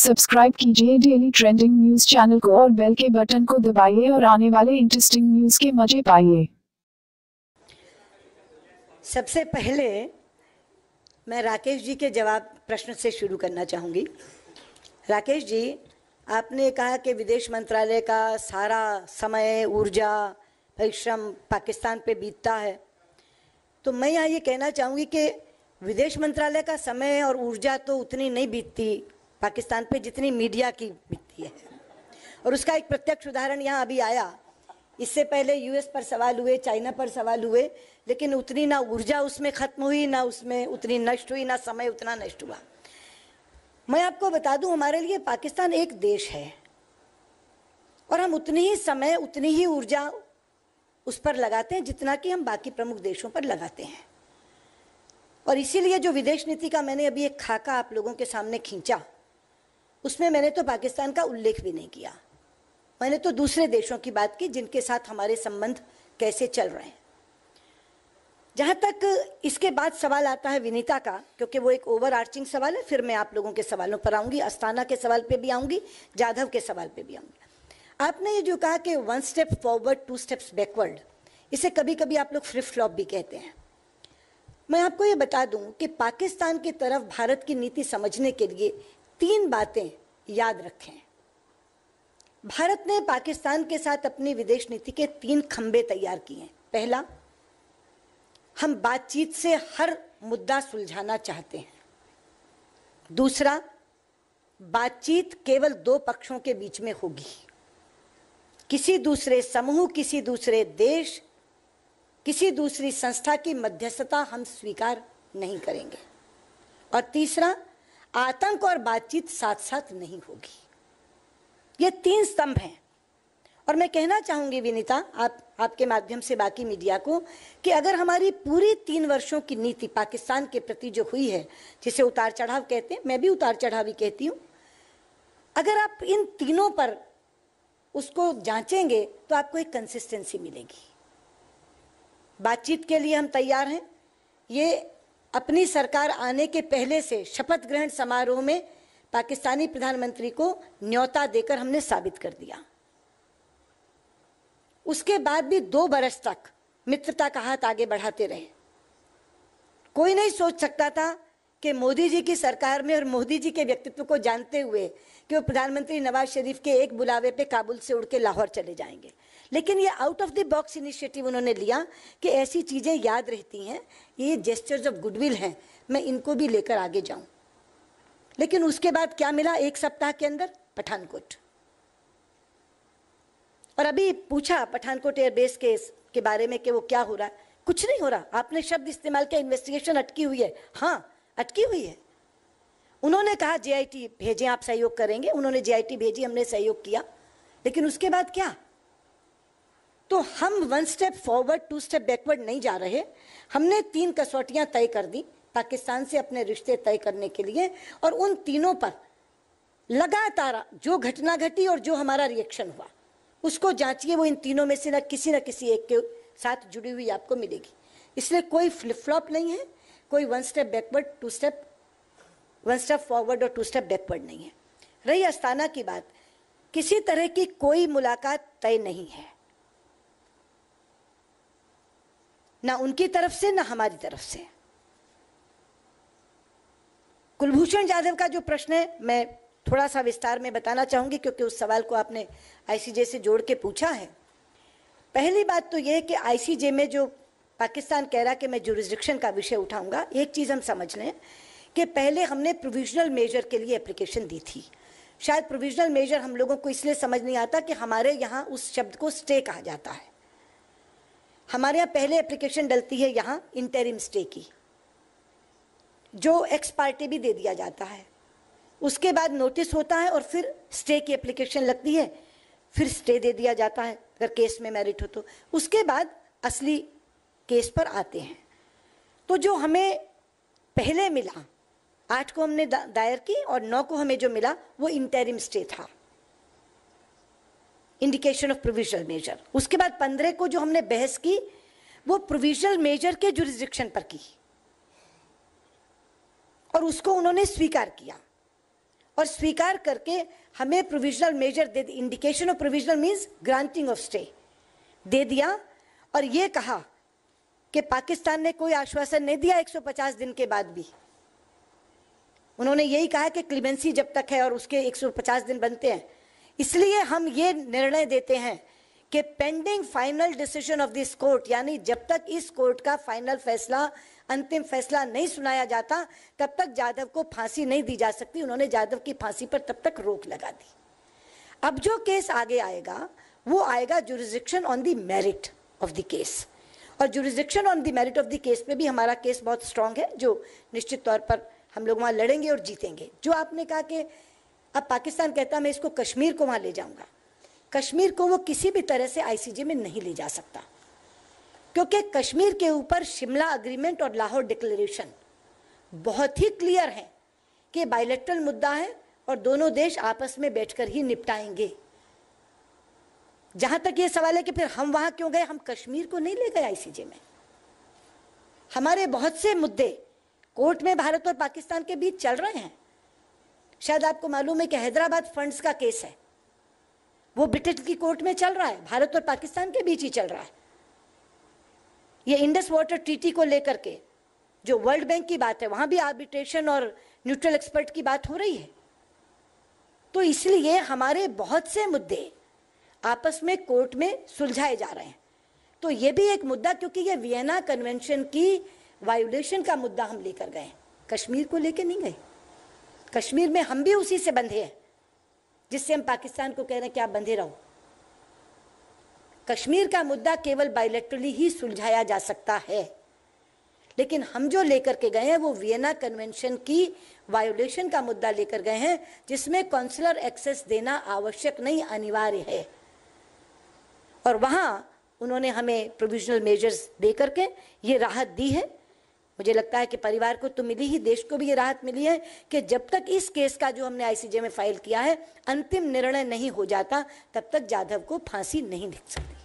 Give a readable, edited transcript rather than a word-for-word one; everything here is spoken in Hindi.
सब्सक्राइब कीजिए डेली ट्रेंडिंग न्यूज चैनल को और बेल के बटन को दबाइए और आने वाले इंटरेस्टिंग न्यूज के मजे पाइए। सबसे पहले मैं राकेश जी के जवाब प्रश्न से शुरू करना चाहूँगी। राकेश जी, आपने कहा कि विदेश मंत्रालय का सारा समय, ऊर्जा, परिश्रम पाकिस्तान पे बीतता है, तो मैं यहाँ ये कहना चाहूँगी कि विदेश मंत्रालय का समय और ऊर्जा तो उतनी नहीं बीतती पाकिस्तान पे जितनी मीडिया की बीतती है। और उसका एक प्रत्यक्ष उदाहरण यहाँ अभी आया। इससे पहले यूएस पर सवाल हुए, चाइना पर सवाल हुए, लेकिन उतनी ना ऊर्जा उसमें खत्म हुई, ना उसमें उतनी नष्ट हुई, ना समय उतना नष्ट हुआ। मैं आपको बता दूं, हमारे लिए पाकिस्तान एक देश है और हम उतनी ही समय, उतनी ही ऊर्जा उस पर लगाते हैं जितना कि हम बाकी प्रमुख देशों पर लगाते हैं। और इसीलिए जो विदेश नीति का मैंने अभी एक खाका आप लोगों के सामने खींचा, उसमें मैंने तो पाकिस्तान का उल्लेख भी नहीं किया। मैंने तो दूसरे देशों की बात की जिनके साथ हमारे संबंध कैसे चल रहे हैं। जहाँ तक इसके बाद सवाल आता है विनीता का, क्योंकि वो एक ओवर आर्चिंग सवाल है, फिर मैं आप लोगों के सवालों पर आऊँगी, अस्थाना के सवाल पे भी आऊँगी, जाधव के सवाल पे भी आऊँगी। आपने ये जो कहा कि 1 स्टेप फॉरवर्ड 2 स्टेप्स बैकवर्ड, इसे कभी कभी आप लोग फ्लिप फ्लॉप भी कहते हैं। मैं आपको ये बता दूं कि पाकिस्तान की तरफ भारत की नीति समझने के लिए 3 बातें याद रखें। भारत ने पाकिस्तान के साथ अपनी विदेश नीति के 3 खंबे तैयार किए हैं। पहला, हम बातचीत से हर मुद्दा सुलझाना चाहते हैं। दूसरा, बातचीत केवल 2 पक्षों के बीच में होगी, किसी दूसरे समूह, किसी दूसरे देश, किसी दूसरी संस्था की मध्यस्थता हम स्वीकार नहीं करेंगे। और तीसरा, आतंक और बातचीत साथ साथ नहीं होगी। ये 3 स्तंभ हैं। और मैं कहना चाहूंगी विनीता, आपके माध्यम से बाकी मीडिया को, कि अगर हमारी पूरी 3 वर्षों की नीति पाकिस्तान के प्रति जो हुई है, जिसे उतार चढ़ाव कहते हैं, मैं भी उतार चढ़ाव ही कहती हूँ, अगर आप इन तीनों पर उसको जांचेंगे तो आपको एक कंसिस्टेंसी मिलेगी। बातचीत के लिए हम तैयार हैं। ये अपनी सरकार आने के पहले से शपथ ग्रहण समारोह में पाकिस्तानी प्रधानमंत्री को न्योता देकर हमने साबित कर दिया। उसके बाद भी 2 बरस तक मित्रता का हाथ आगे बढ़ाते रहे। कोई नहीं सोच सकता था कि मोदी जी की सरकार में और मोदी जी के व्यक्तित्व को जानते हुए कि वो प्रधानमंत्री नवाज शरीफ के एक बुलावे पे काबुल से उड़ के लाहौर चले जाएंगे। लेकिन ये out of the box initiative उन्होंने लिया कि ऐसी चीजें याद रहती हैं, ये जेस्चर्स ऑफ गुडविल हैं, मैं इनको भी लेकर आगे जाऊं। लेकिन उसके बाद क्या मिला? 1 सप्ताह के अंदर पठानकोट। और अभी पूछा पठानकोट एयरबेस के बारे में कि वो क्या हो रहा है। कुछ नहीं हो रहा। आपने शब्द इस्तेमाल किया, इन्वेस्टिगेशन अटकी हुई है। हाँ, अटकी हुई है। उन्होंने कहा जेआईटी भेजें, आप सहयोग करेंगे। उन्होंने जेआईटी भेजी, हमने सहयोग किया। लेकिन उसके बाद क्या? तो हम 1 स्टेप फॉरवर्ड 2 स्टेप बैकवर्ड नहीं जा रहे। हमने 3 कसौटियां तय कर दी पाकिस्तान से अपने रिश्ते तय करने के लिए, और उन तीनों पर लगातार जो घटना घटी और जो हमारा रिएक्शन हुआ उसको जांचिए। वो इन तीनों में से न किसी एक के साथ जुड़ी हुई आपको मिलेगी। इसलिए कोई फ्लिप फ्लॉप नहीं है, कोई 1 step backward 2 step 1 step forward और 2 स्टेप बैकवर्ड नहीं है। रही अस्थाना की बात, किसी तरह की कोई मुलाकात तय नहीं है, ना उनकी तरफ से ना हमारी तरफ से। कुलभूषण जाधव का जो प्रश्न है, मैं थोड़ा सा विस्तार में बताना चाहूंगी, क्योंकि उस सवाल को आपने आईसीजे से जोड़ के पूछा है। पहली बात तो यह कि आईसीजे में जो पाकिस्तान कह रहा कि मैं जुरिस्डिक्शन का विषय उठाऊंगा, एक चीज हम समझ लें कि पहले हमने प्रोविजनल मेजर के लिए एप्लीकेशन दी थी। शायद प्रोविजनल मेजर हम लोगों को इसलिए समझ नहीं आता कि हमारे यहाँ उस शब्द को स्टे कहा जाता है। हमारे यहाँ पहले एप्लीकेशन डलती है यहाँ इंटरिम स्टे की, जो एक्स पार्टी भी दे दिया जाता है। उसके बाद नोटिस होता है और फिर स्टे की एप्लीकेशन लगती है, फिर स्टे दे दिया जाता है अगर केस में मेरिट हो तो। उसके बाद असली केस पर आते हैं। तो जो हमें पहले मिला, 8 को हमने दायर की और 9 को हमें जो मिला वो इंटरिम स्टे था, इंडिकेशन ऑफ प्रोविजनल मेजर। उसके बाद 15 को जो हमने बहस की वो प्रोविजनल मेजर के जुरिस्डिक्शन पर की और उसको उन्होंने स्वीकार किया। और स्वीकार करके हमें प्रोविजनल मेजर दे, indication of provisional means granting of stay दे दिया, और ये कहा कि पाकिस्तान ने कोई आश्वासन नहीं दिया 150 दिन के बाद भी। उन्होंने यही कहा कि क्लीमेंसी जब तक है और उसके 150 दिन बनते हैं, इसलिए हम ये निर्णय देते हैं कि pending final decision of this court, यानी जब तक इस कोर्ट का फाइनल फैसला, अंतिम फैसला नहीं सुनाया जाता, तब तक जाधव को फांसी नहीं दी जा सकती। उन्होंने जाधव की फांसी पर तब तक रोक लगा दी। अब जो केस आगे आएगा वो आएगा jurisdiction on the merit of the case, और jurisdiction on the merit of the case पे भी हमारा केस बहुत स्ट्रांग है, जो निश्चित तौर पर हम लोग वहां लड़ेंगे और जीतेंगे। जो आपने कहा कि अब पाकिस्तान कहता मैं इसको कश्मीर को वहां ले जाऊंगा, कश्मीर को वो किसी भी तरह से आईसीजे में नहीं ले जा सकता, क्योंकि कश्मीर के ऊपर शिमला अग्रीमेंट और लाहौर डिक्लेरेशन बहुत ही क्लियर है कि बायलैटरल मुद्दा है और दोनों देश आपस में बैठकर ही निपटाएंगे। जहां तक ये सवाल है कि फिर हम वहां क्यों गए, हम कश्मीर को नहीं ले गए आईसीजे में। हमारे बहुत से मुद्दे कोर्ट में भारत और पाकिस्तान के बीच चल रहे हैं। शायद आपको मालूम है कि हैदराबाद फंड्स का केस है, वो ब्रिटिश की कोर्ट में चल रहा है, भारत और पाकिस्तान के बीच ही चल रहा है। ये इंडस वाटर ट्रीटी को लेकर के जो वर्ल्ड बैंक की बात है, वहां भी आर्बिट्रेशन और न्यूट्रल एक्सपर्ट की बात हो रही है। तो इसलिए हमारे बहुत से मुद्दे आपस में कोर्ट में सुलझाए जा रहे हैं। तो ये भी एक मुद्दा, क्योंकि ये वियना कन्वेंशन की वायोलेशन का मुद्दा हम लेकर गए, कश्मीर को लेकर नहीं गए। कश्मीर में हम भी उसी से बंधे हैं जिससे हम पाकिस्तान को कह रहे हैं कि आप बंधे रहो। कश्मीर का मुद्दा केवल बायलैटरली ही सुलझाया जा सकता है, लेकिन हम जो लेकर के गए हैं वो वियना कन्वेंशन की वायोलेशन का मुद्दा लेकर गए हैं, जिसमें कॉन्सुलर एक्सेस देना आवश्यक नहीं, अनिवार्य है। और वहां उन्होंने हमें प्रोविजनल मेजर्स दे करके ये राहत दी है। मुझे लगता है कि परिवार को तो मिली ही, देश को भी ये राहत मिली है कि जब तक इस केस का जो हमने आईसीजे में फाइल किया है अंतिम निर्णय नहीं हो जाता, तब तक जाधव को फांसी नहीं दिख सकती।